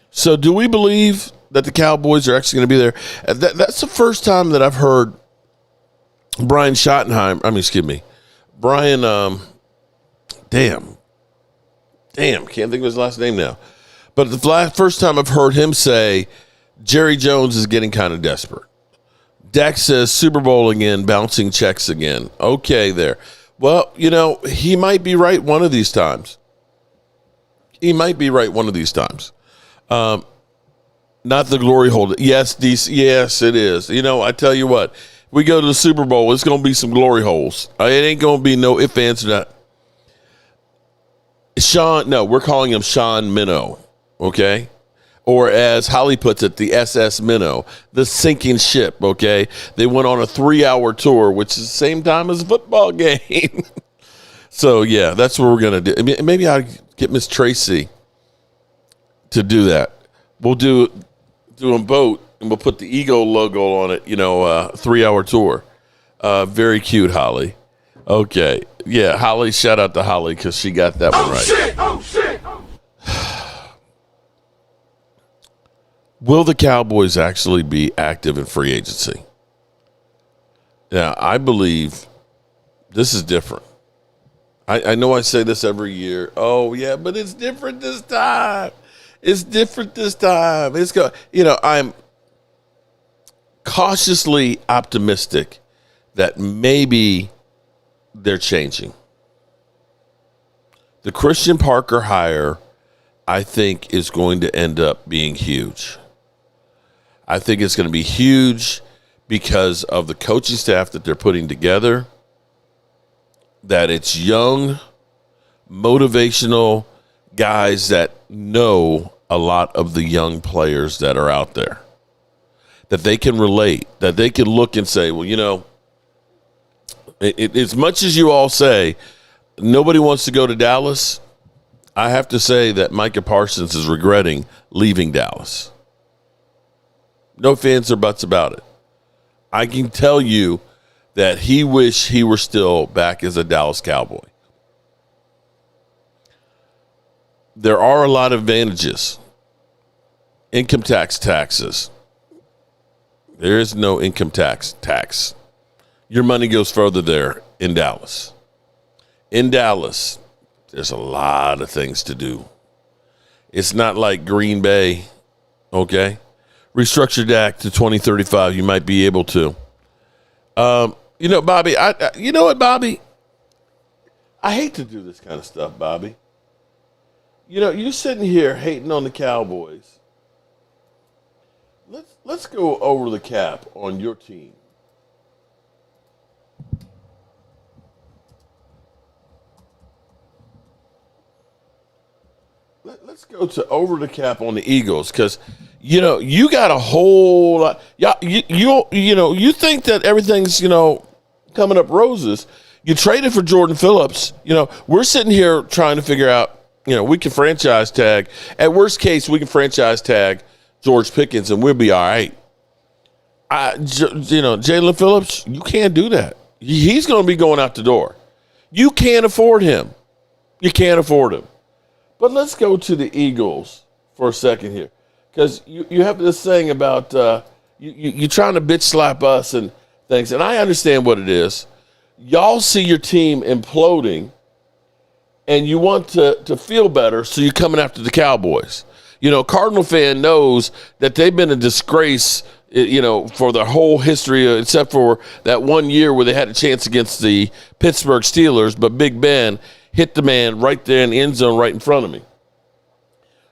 So do we believe that the Cowboys are actually going to be there? That's the first time that I've heard Brian Schottenheimer. Brian, can't think of his last name now. But the first time I've heard him say Jerry Jones is getting kind of desperate. Dak says Super Bowl again, bouncing checks again. Okay, there. Well, he might be right one of these times. Not the glory hole. Yes, yes, it is. I tell you what, we go to the Super Bowl, it's going to be some glory holes. It ain't going to be no ifs, ands, or not. We're calling him Sean Minnow, okay? Or as Holly puts it, the SS Minnow, the sinking ship, okay? They went on a 3-hour tour, which is the same time as a football game. So, yeah, that's what we're going to do. Maybe I'll get Miss Tracy to do that. We'll do a boat, and we'll put the Eagle logo on it, 3-hour tour. Very cute, Holly. Okay. Yeah, Holly, shout out to Holly because she got that one right. Oh, shit! Will the Cowboys actually be active in free agency? Now, I believe this is different. I know I say this every year. Oh, yeah, but it's different this time. I'm cautiously optimistic that maybe they're changing. The Christian Parker hire, I think, is going to end up being huge. I think it's going to be huge because of the coaching staff that they're putting together, that it's young, motivational guys that know a lot of the young players that are out there, that they can relate, that they can look and say, well, as much as you all say nobody wants to go to Dallas, I have to say that Micah Parsons is regretting leaving Dallas. No ifs or buts about it. I can tell you that he wished he were still back as a Dallas Cowboy. There are a lot of advantages. Income taxes. There is no income tax. Your money goes further there in Dallas. In Dallas, there's a lot of things to do. It's not like Green Bay, okay? Restructure Dak to 2035, you might be able to. Bobby, you know what, Bobby? I hate to do this kind of stuff, Bobby. You're sitting here hating on the Cowboys. Let's go over the cap on your team. Let's go to over the cap on the Eagles because, you got a whole lot. You think that everything's, coming up roses. You traded for Jordan Phillips. We're sitting here trying to figure out, we can franchise tag. At worst case, we can franchise tag George Pickens and we'll be all right. Jalen Phillips, you can't do that. He's going to be going out the door. You can't afford him. But let's go to the Eagles for a second here. Because you have this thing about you trying to bitch slap us and things. And I understand what it is. Y'all see your team imploding and you want to feel better, so you're coming after the Cowboys. Cardinal fan knows that they've been a disgrace, for their whole history, except for that 1 year where they had a chance against the Pittsburgh Steelers, but Big Ben hit the man right there in the end zone right in front of me.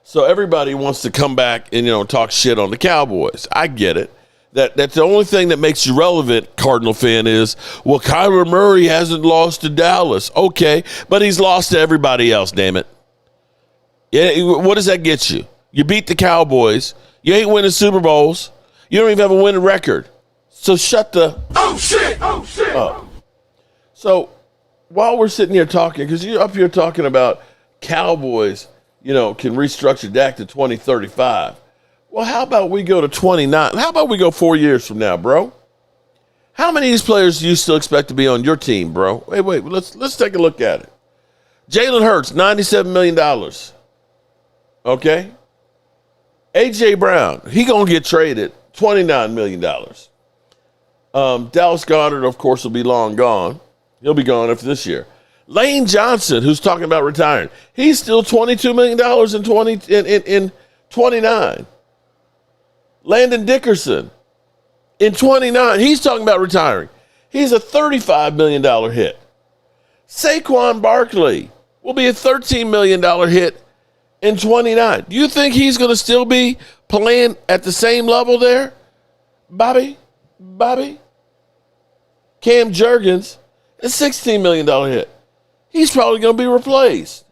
So everybody wants to come back and, talk shit on the Cowboys. I get it. That's the only thing that makes you relevant, Cardinal fan, is, well, Kyler Murray hasn't lost to Dallas. Okay, but he's lost to everybody else, damn it. Yeah, what does that get you? You beat the Cowboys. You ain't winning Super Bowls. You don't even have a winning record. So shut the up. So while we're sitting here talking, because you're up here talking about Cowboys, can restructure Dak to 2035. Well, how about we go to 29? How about we go 4 years from now, bro? How many of these players do you still expect to be on your team, bro? Wait. Let's take a look at it. Jalen Hurts, $97 million. Okay? A.J. Brown, he going to get traded, $29 million. Dallas Goedert, of course, will be long gone. He'll be gone after this year. Lane Johnson, who's talking about retiring, he's still $22 million in 29. Landon Dickerson, In 29, he's talking about retiring. He's a $35 million hit. Saquon Barkley will be a $13 million hit in 29. Do you think he's going to still be playing at the same level there? Bobby? Cam Jurgens, a $16 million hit. He's probably going to be replaced.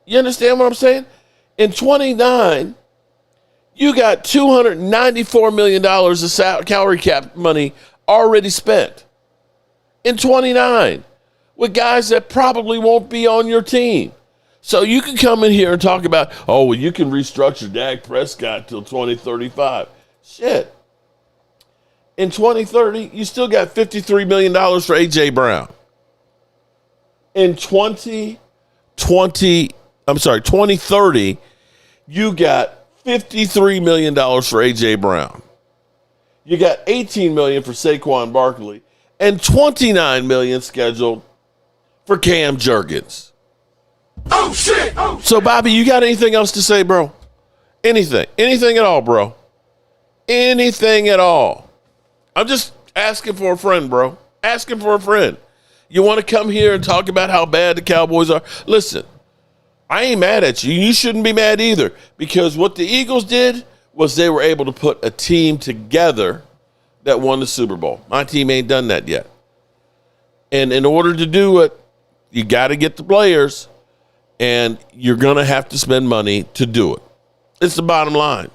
You understand what I'm saying? In 29, you got $294 million of salary cap money already spent. In 29, with guys that probably won't be on your team. So you can come in here and talk about, oh, well, you can restructure Dak Prescott till 2035. Shit. In 2030, you still got $53 million for A.J. Brown. In 2030, you got $53 million for A.J. Brown. You got $18 million for Saquon Barkley and $29 million scheduled for Cam Jurgens. Oh, shit! So, Bobby, you got anything else to say, bro? Anything at all, bro. Anything at all. I'm just asking for a friend, bro. Asking for a friend. You want to come here and talk about how bad the Cowboys are? Listen, I ain't mad at you. You shouldn't be mad either, because what the Eagles did was they were able to put a team together that won the Super Bowl. My team ain't done that yet. And in order to do it, you got to get the players, and you're going to have to spend money to do it. It's the bottom line.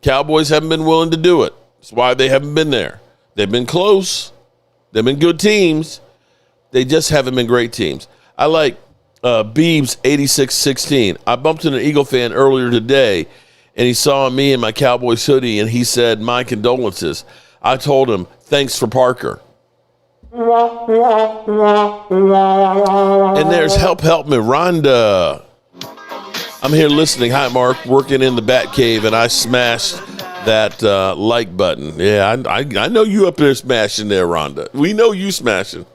Cowboys haven't been willing to do it. That's why they haven't been there. They've been close. They've been good teams. They just haven't been great teams. I like Beebs 8616. I bumped into an Eagle fan earlier today, and he saw me in my Cowboys hoodie, and he said, my condolences. I told him, thanks for Parker. And there's help me, Rhonda. I'm here listening. Hi, Mark. Working in the Bat Cave, and I smashed that like button. Yeah, I know you up there smashing there, Rhonda. We know you smashing.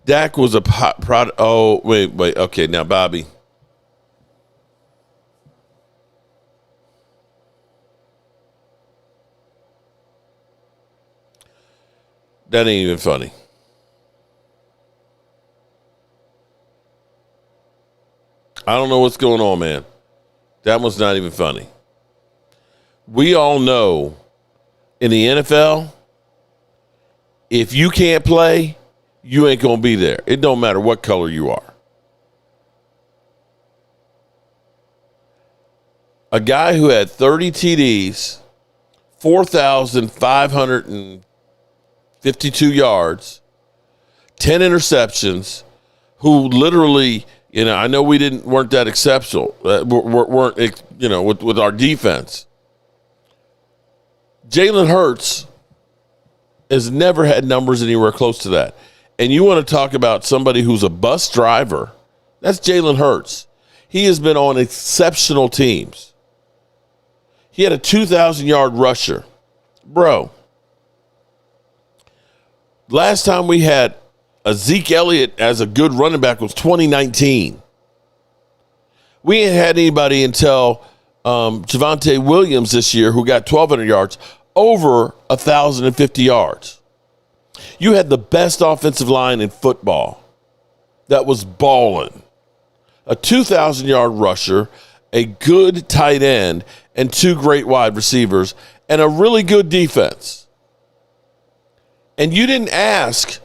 Dak was a product. Oh, wait. Okay, now, Bobby. That ain't even funny. I don't know what's going on, man. That one's not even funny. We all know in the NFL, if you can't play, you ain't going to be there. It don't matter what color you are. A guy who had 30 TDs, 4,552 yards, 10 interceptions, who literally, I know we weren't that exceptional, weren't with our defense. Jalen Hurts has never had numbers anywhere close to that. And you want to talk about somebody who's a bus driver, that's Jalen Hurts. He has been on exceptional teams. He had a 2,000-yard rusher. Bro, last time we had a Zeke Elliott as a good running back was 2019. We ain't had anybody until Javonte Williams this year who got 1,200 yards, over 1,050 yards. You had the best offensive line in football that was balling. A 2,000-yard rusher, a good tight end, and two great wide receivers, and a really good defense. And you didn't ask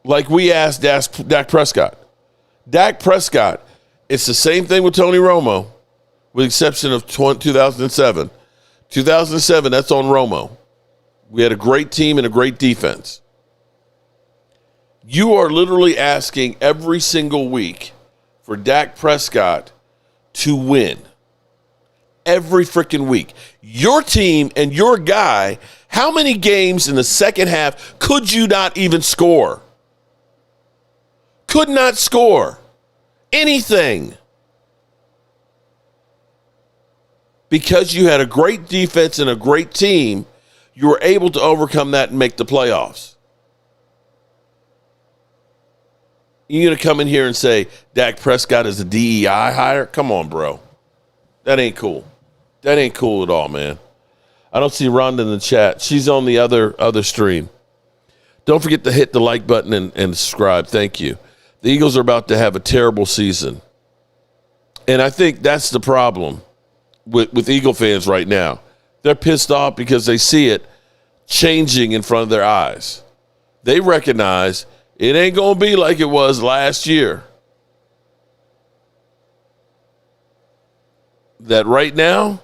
like we asked Dak Prescott. Dak Prescott, it's the same thing with Tony Romo, with the exception of 2007. 2007, that's on Romo. We had a great team and a great defense. You are literally asking every single week for Dak Prescott to win. Every freaking week. Your team and your guy, how many games in the second half could you not even score? Could not score anything. Because you had a great defense and a great team, you were able to overcome that and make the playoffs. You're going to come in here and say Dak Prescott is a DEI hire? Come on, bro. That ain't cool. That ain't cool at all, man. I don't see Rhonda in the chat. She's on the other stream. Don't forget to hit the like button and subscribe. Thank you. The Eagles are about to have a terrible season. And I think that's the problem with Eagle fans right now. They're pissed off because they see it changing in front of their eyes. They recognize it ain't going to be like it was last year. That right now,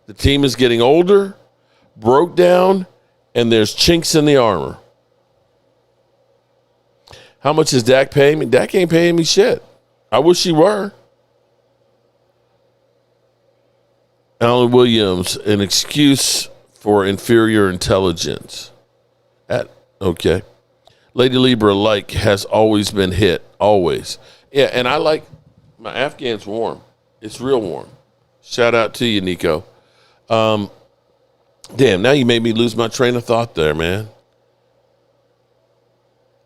the team is getting older, broke down, and there's chinks in the armor. How much is Dak paying me? Dak ain't paying me shit. I wish he were. Alan Williams, an excuse for inferior intelligence. Okay. Lady Libra has always been hit. Always. Yeah, and I like my Afghan's warm. It's real warm. Shout out to you, Nico. Damn, now you made me lose my train of thought there, man.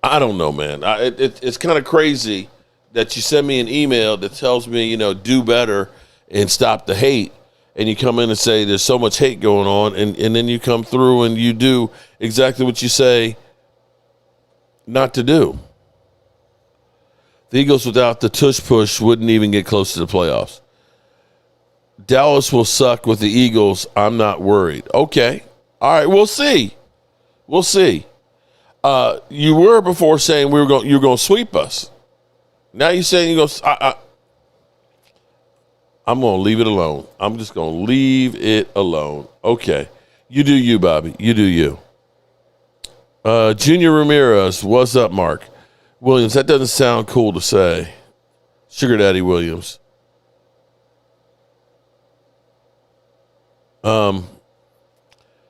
I don't know, man. It's kind of crazy that you send me an email that tells me, do better and stop the hate. And you come in and say there's so much hate going on. And then you come through and you do exactly what you say not to do. The Eagles without the tush push wouldn't even get close to the playoffs. Dallas will suck with the Eagles. I'm not worried. Okay. All right. We'll see. We'll see. You were before saying you're going to sweep us. Now you're saying you're going to. I'm going to leave it alone. I'm just going to leave it alone. Okay. You do you, Bobby. You do you. Junior Ramirez, what's up, Mark? Williams, that doesn't sound cool to say. Sugar Daddy Williams.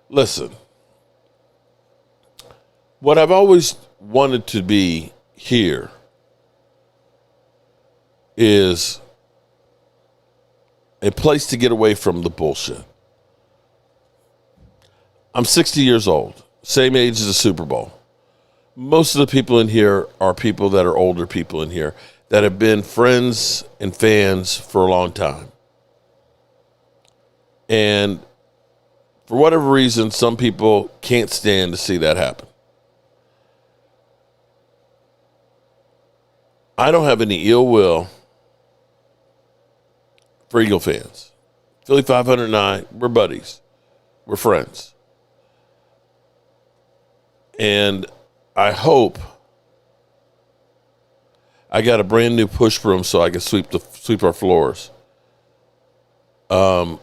Listen. What I've always wanted to be here is a place to get away from the bullshit. I'm 60 years old, same age as the Super Bowl. Most of the people in here are people that are older people in here that have been friends and fans for a long time. And for whatever reason, some people can't stand to see that happen. I don't have any ill will for Eagle fans. Philly 509, we're buddies. We're friends. And I hope I got a brand new push broom so I can sweep our floors. I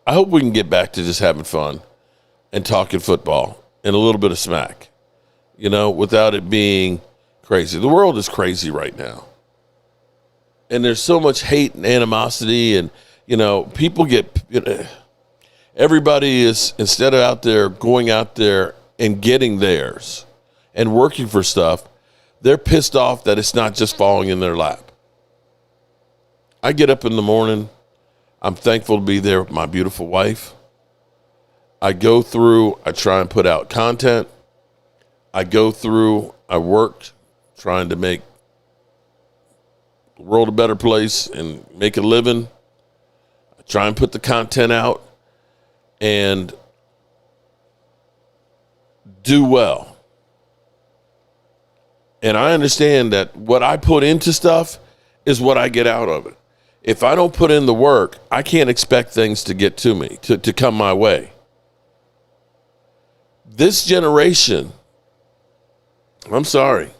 hope we can get back to just having fun and talking football and a little bit of smack, without it being crazy. The world is crazy right now. And there's so much hate and animosity and, people get, everybody is, instead of going out there and getting theirs and working for stuff, they're pissed off that it's not just falling in their lap. I get up in the morning. I'm thankful to be there with my beautiful wife. I go through, I try and put out content. I worked trying to make the world a better place and make a living. I try and put the content out and do well. And I understand that what I put into stuff is what I get out of it. If I don't put in the work, I can't expect things to get to me, to come my way. This generation, I'm sorry,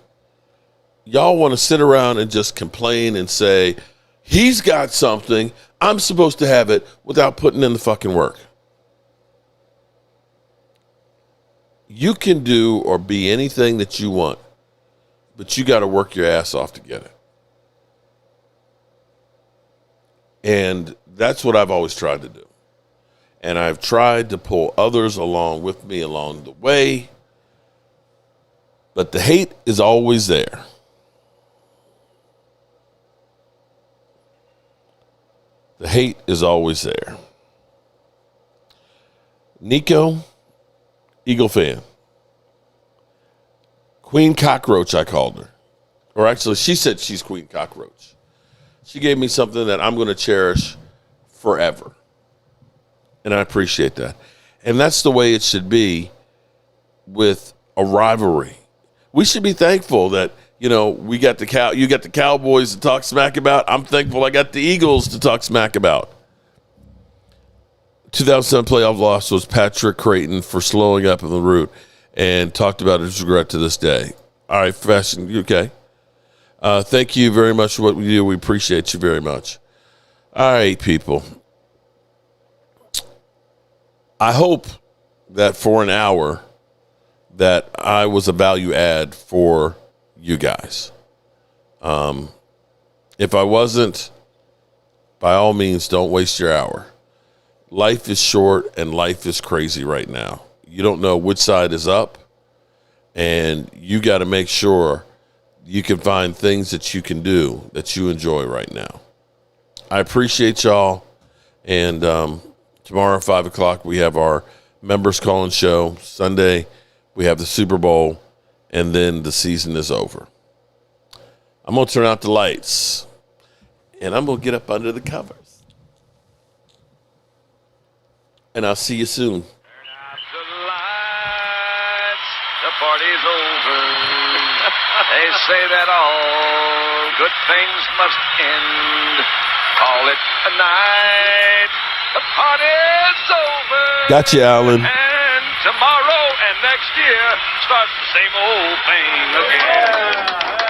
y'all want to sit around and just complain and say, he's got something, I'm supposed to have it without putting in the fucking work. You can do or be anything that you want, but you got to work your ass off to get it. And that's what I've always tried to do. And I've tried to pull others along with me along the way. But the hate is always there. The hate is always there. Nico, Eagle fan. Queen Cockroach, I called her. Or actually, she said she's Queen Cockroach. She gave me something that I'm going to cherish forever. and I appreciate that. And that's the way it should be with a rivalry. We should be thankful that, you got you got the Cowboys to talk smack about. I'm thankful I got the Eagles to talk smack about. 2007 playoff loss was Patrick Creighton for slowing up in the route and talked about his regret to this day. All right, Fashion, you okay? Thank you very much for what we do. We appreciate you very much. All right, people. I hope that for an hour that I was a value add for you guys. If I wasn't, by all means, don't waste your hour. Life is short and life is crazy right now. You don't know which side is up, and you got to make sure you can find things that you can do that you enjoy right now. I appreciate y'all, and tomorrow, 5 o'clock, we have our members calling show. Sunday, we have the Super Bowl, and then the season is over. I'm going to turn out the lights, and I'm going to get up under the covers. And I'll see you soon. Turn out the lights, the party's over. They say that all good things must end. Call it a night. The party's over. Gotcha, Alan. And tomorrow and next year starts the same old thing again.